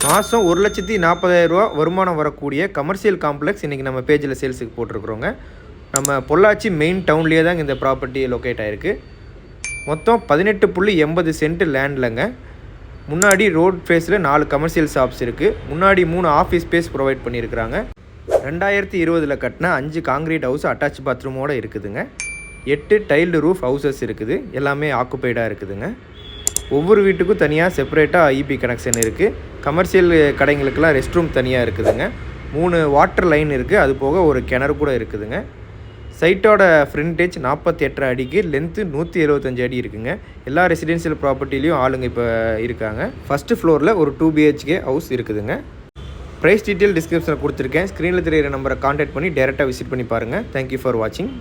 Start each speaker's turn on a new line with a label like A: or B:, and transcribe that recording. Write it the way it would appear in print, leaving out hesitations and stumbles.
A: மாதம் 1,40,000 வருமானம் வரக்கூடிய கமர்ஷியல் காம்ப்ளெக்ஸ் இன்றைக்கி நம்ம பேஜில் சேல்ஸுக்கு போட்டிருக்கிறோங்க. நம்ம பொள்ளாச்சி மெயின் டவுன்லேயே தாங்க இந்த ப்ராப்பர்ட்டி லொக்கேட் ஆகிருக்கு. மொத்தம் 18.80 சென்ட் லேண்ட்லங்க. முன்னாடி ரோட் ஃபேஸில் 4 கமர்ஷியல் ஷாப்ஸ் இருக்குது. முன்னாடி 3 ஆஃபீஸ் ஸ்பேஸ் ப்ரொவைட் பண்ணியிருக்கிறாங்க. 2020 கட்டின 5 காங்கிரீட் ஹவுஸ் அட்டாச் பாத்ரூமோடு இருக்குதுங்க. 8 டைல்டு ரூஃப் ஹவுசஸ் இருக்குது. எல்லாமே ஆக்குப்பைடாக இருக்குதுங்க. ஒவ்வொரு வீட்டுக்கும் தனியாக செப்பரேட்டாக இபி கனெக்ஷன் இருக்குது. கமர்ஷியல் கடைங்களுக்கெல்லாம் ரெஸ்ட் ரூம் தனியாக இருக்குதுங்க. 3 வாட்டர் லைன் இருக்குது. அது போக ஒரு கிணறு கூட இருக்குதுங்க. சைட்டோட ஃப்ரண்டேஜ் 48 அடிக்கு, லென்த்து 175 அடி இருக்குங்க. எல்லா ரெசிடென்ஷியல் ப்ராப்பர்ட்டிலையும் ஆளுங்க இப்போ இருக்காங்க. ஃபஸ்ட்டு ஃப்ளோரில் ஒரு 2 BHK ஹவுஸ் இருக்குதுங்க. ப்ரைஸ் டீட்டெயில் டிஸ்கிரிப்ஷனில் கொடுத்துருக்கேன். ஸ்க்ரீனில் தெரியிற நம்பரை கான்டாக்ட் பண்ணி டேரெக்டாக விசிட் பண்ணி பாருங்கள். தேங்க்யூ ஃபார் வாட்சிங்.